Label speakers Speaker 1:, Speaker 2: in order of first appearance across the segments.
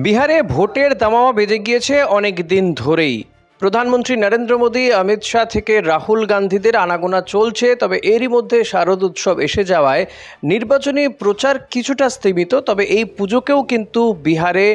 Speaker 1: বিহারে ভোটের দামামা বেজে গিয়েছে অনেক দিন ধরেই। প্রধানমন্ত্রী নরেন্দ্র মোদী, অমিত শাহ থেকে রাহুল গান্ধীদের আনাগোনা চলছে। তবে এরই মধ্যে শারদ উৎসব এসে যাওয়ায় নির্বাচনী প্রচার কিছুটা স্থিমিত। তবে এই পুজোকেও কিন্তু বিহারে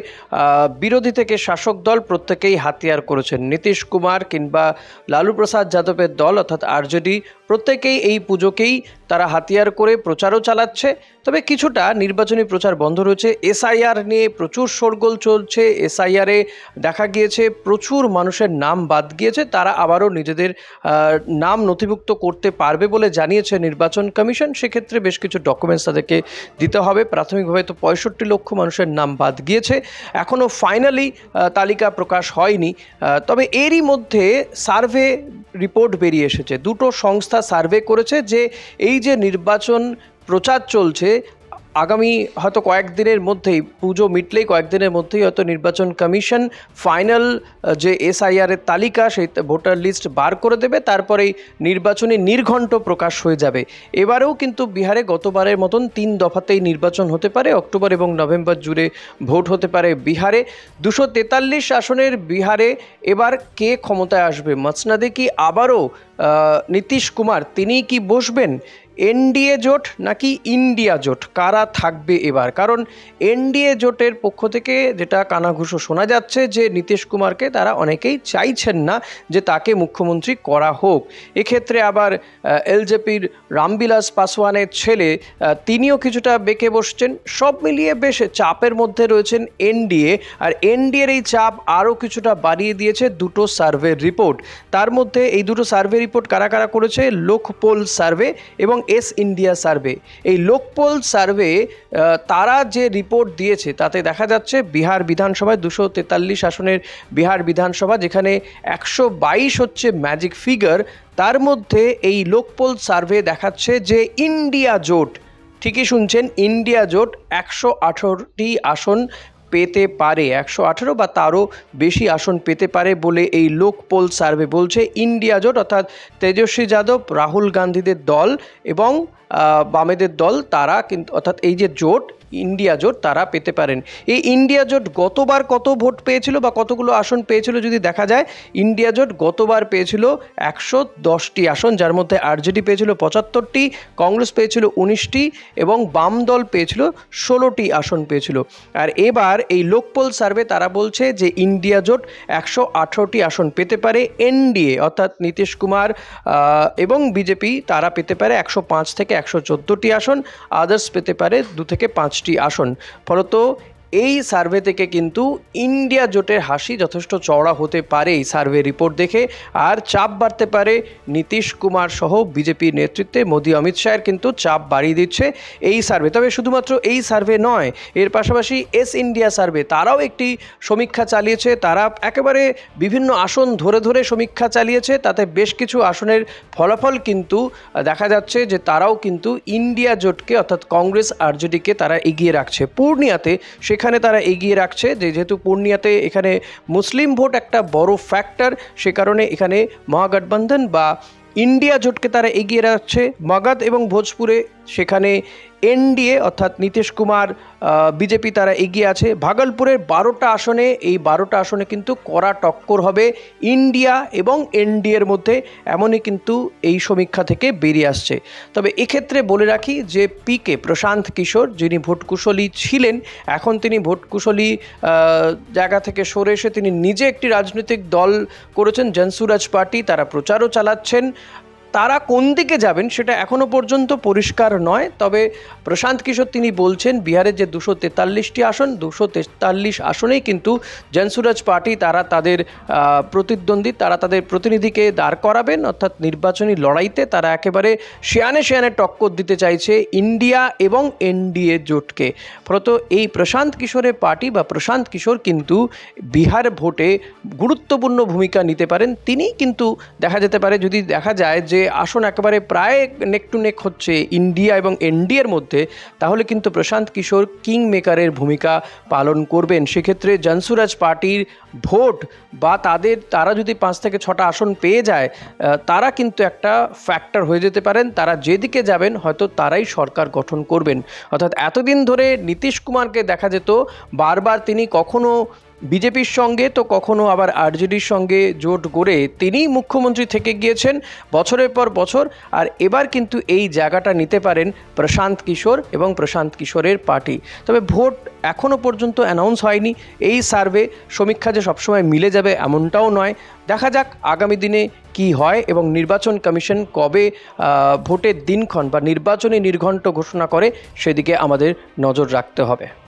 Speaker 1: বিরোধী থেকে শাসক দল প্রত্যেকেই হাতিয়ার করেছেন। নীতিশ কুমার কিংবা লালু প্রসাদ যাদবের দল অর্থাৎ আরজেডি প্রত্যেকেই এই পুজোকেই তারা হাতিয়ার করে প্রচারও চালাচ্ছে। তবে কিছুটা নির্বাচনী প্রচার বন্ধ রয়েছে। এসআইআর নিয়ে প্রচুর শোরগোল চলছে। এসআইআরে দেখা গিয়েছে প্রচুর মানুষের নাম বাদ গিয়েছে, তারা আবারও নিজেদের নাম নথিভুক্ত করতে পারবে বলে জানিয়েছে নির্বাচন কমিশন। সেক্ষেত্রে বেশ কিছু ডকুমেন্টস তাদেরকে দিতে হবে। প্রাথমিকভাবে তো 65 লক্ষ মানুষের নাম বাদ গিয়েছে, এখনও ফাইনালি তালিকা প্রকাশ হয়নি। তবে এরই মধ্যে সার্ভে রিপোর্ট বেরিয়ে এসেছে। দুটো সংস্থা সার্ভে করেছে যে এই যে নির্বাচন প্রচার চলছে, আগামী হয়তো কয়েকদিনের মধ্যেই, পুজো মিটলেই কয়েকদিনের মধ্যেই হয়তো নির্বাচন কমিশন ফাইনাল যে এসআইআরের তালিকা, সেই ভোটার লিস্ট বার করে দেবে। তারপরেই নির্বাচনী নির্ঘণ্ট প্রকাশ হয়ে যাবে। এবারেও কিন্তু বিহারে গতবারের মতন 3 দফাতেই নির্বাচন হতে পারে। অক্টোবর এবং নভেম্বর জুড়ে ভোট হতে পারে বিহারে। 243 আসনের বিহারে এবার কে ক্ষমতায় আসবে? মসনদে কি আবারও নীতিশ কুমার তিনিই কি বসবেন? এনডিএ জোট নাকি ইন্ডিয়া জোট, কারা থাকবে এবার? কারণ এনডিএ জোটের পক্ষ থেকে যেটা কানাঘুষো শোনা যাচ্ছে যে নীতিশ কুমারকে তারা অনেকেই চাইছেন না যে তাকে মুখ্যমন্ত্রী করা হোক। এক্ষেত্রে আবার এলজেপির রামবিলাস পাসওয়ানের ছেলে তিনিও কিছুটা বেঁকে বসছেন। সব মিলিয়ে বেশ চাপের মধ্যে রয়েছেন এনডিএ। আর এনডিএর এই চাপ আরও কিছুটা বাড়িয়ে দিয়েছে দুটো সার্ভে রিপোর্ট। তার মধ্যে এই দুটো সার্ভে রিপোর্ট কারা কারা করেছে? লোকপোল সার্ভে এবং এস ইন্ডিয়া সার্ভে। এই লোকপোল সার্ভে তারা যে রিপোর্ট দিয়েছে তাতে দেখা যাচ্ছে বিহার বিধানসভায় 243 আসনের বিহার বিধানসভা, যেখানে 122 হচ্ছে ম্যাজিক ফিগার, তার মধ্যে এই লোকপোল সার্ভে দেখাচ্ছে যে ইন্ডিয়া জোট, ঠিকই শুনছেন, ইন্ডিয়া জোট 118টি আসন পেতে পারে। 118 বা তারও বেশি আসন পেতে পারে বলে এই লোকপোল সার্ভে বলছে। ইন্ডিয়া জোট অর্থাৎ তেজস্বী যাদব, রাহুল গান্ধীদের দল এবং বামেদের দল, তারা কিন্তু অর্থাৎ এই যে জোট ইন্ডিয়া জোট, তারা পেতে পারেন। এই ইন্ডিয়া জোট গতবার কত ভোট পেয়েছিল বা কতগুলো আসন পেয়েছিল যদি দেখা যায়, ইন্ডিয়া জোট গতবার পেয়েছিল 110টি আসন, যার মধ্যে আরজেডি পেয়েছিল 75টি, কংগ্রেস পেয়েছিল 19টি এবং বাম দল পেয়েছিল 16টি আসন পেয়েছিল। আর এবার এই লোকপোল সার্ভে তারা বলছে যে ইন্ডিয়া জোট 118টি আসন পেতে পারে। এনডিএ অর্থাৎ নীতিশ কুমার এবং বিজেপি তারা পেতে পারে 105 থেকে 114টি আসন, আদার্স পেতে পারে 2 থেকে 5টি আসন। ফলত এই সার্ভে থেকে কিন্তু ইন্ডিয়া জোটের হাসি যথেষ্ট চওড়া হতে পারে এই সার্ভে রিপোর্ট দেখে। আর চাপ বাড়তে পারে নীতিশ কুমার সহ বিজেপির নেতৃত্বে। মোদী অমিত শাহের কিন্তু চাপ বাড়িয়ে দিচ্ছে এই সার্ভে। তবে শুধুমাত্র এই সার্ভে নয়, এর পাশাপাশি এস ইন্ডিয়া সার্ভে তারাও একটি সমীক্ষা চালিয়েছে। তারা একেবারে বিভিন্ন আসন ধরে ধরে সমীক্ষা চালিয়েছে। তাতে বেশ কিছু আসনের ফলাফল কিন্তু দেখা যাচ্ছে যে তারাও কিন্তু ইন্ডিয়া জোটকে অর্থাৎ কংগ্রেস আরজেডিকে তারা এগিয়ে রাখছে। পূর্ণিয়াতে সেখানে তারা এগিয়ে রাখছে, যেহেতু পূর্ণিয়াতে এখানে মুসলিম ভোট একটা বড় ফ্যাক্টর, সে কারণে এখানে মহাগঠবন্ধন বা ইন্ডিয়া জোটকে তারা এগিয়ে রাখছে। মগধ এবং ভোজপুরে সেখানে এনডিএ অর্থাৎ নীতিশ কুমার বিজেপি তারা এগিয়ে আছে। ভাগলপুরের 12টা আসনে, এই 12টা আসনে কিন্তু কড়া টক্কর হবে ইন্ডিয়া এবং এনডিএর মধ্যে, এমনই কিন্তু এই সমীক্ষা থেকে বেরিয়ে আসছে। তবে এক্ষেত্রে বলে রাখি যে পিকে প্রশান্ত কিশোর, যিনি ভোটকুশলী ছিলেন, এখন তিনি ভোটকুশলী জায়গা থেকে সরে এসে তিনি নিজে একটি রাজনৈতিক দল করেছেন, জনসুরাজ পার্টি, তারা প্রচারও চালাচ্ছেন। তারা কোন দিকে যাবেন সেটা এখনও পর্যন্ত পরিষ্কার নয়। তবে প্রশান্ত কিশোর তিনি বলছেন বিহারের যে 243টি আসন, 243 আসনেই কিন্তু জনসুরাজ পার্টি তারা তাদের প্রতিদ্বন্দ্বী, তারা তাদের প্রতিনিধিকে দাঁড় করাবেন। অর্থাৎ নির্বাচনী লড়াইতে তারা একেবারে শেয়ানে শেয়ানে টক্কর দিতে চাইছে ইন্ডিয়া এবং এনডিএ জোটকে। ফলত এই প্রশান্ত কিশোরের পার্টি বা প্রশান্ত কিশোর কিন্তু বিহার ভোটে গুরুত্বপূর্ণ ভূমিকা নিতে পারেন। তিনি কিন্তু দেখা যেতে পারে, যদি দেখা যায় যে আসন একেবারে প্রায় নেক টু নেক হচ্ছে ইন্ডিয়া এবং এনডিএর মধ্যে, তাহলে কিন্তু প্রশান্ত কিশোর কিং মেকারের ভূমিকা পালন করবেন। সেক্ষেত্রে জনসুরাজ পার্টির ভোট বা তারা যদি 5 থেকে 6টা আসন পেয়ে যায়, তারা কিন্তু একটা ফ্যাক্টর হয়ে যেতে পারেন। তারা যেদিকে যাবেন হয়তো তারাই সরকার গঠন করবেন। অর্থাৎ এতদিন ধরে নীতিশ কুমারকে দেখা যেত বারবার তিনি কখনো বিজেপির সঙ্গে তো কখনো আবার আরজেডির সঙ্গে জোট গড়ে তিনি মুখ্যমন্ত্রী থেকে গিয়েছেন বছরের পর বছর। আর এবার কিন্তু এই জায়গাটা নিতে পারেন প্রশান্ত কিশোর এবং প্রশান্ত কিশোরের পার্টি। তবে ভোট এখনও পর্যন্ত অ্যানাউন্স হয়নি। এই সার্ভে সমীক্ষা যে সবসময় মিলে যাবে এমনটাও নয়। দেখা যাক আগামী দিনে কি হয় এবং নির্বাচন কমিশন কবে ভোটের দিনক্ষণ বা নির্বাচনী নির্ঘণ্ট ঘোষণা করে, সেদিকে আমাদের নজর রাখতে হবে।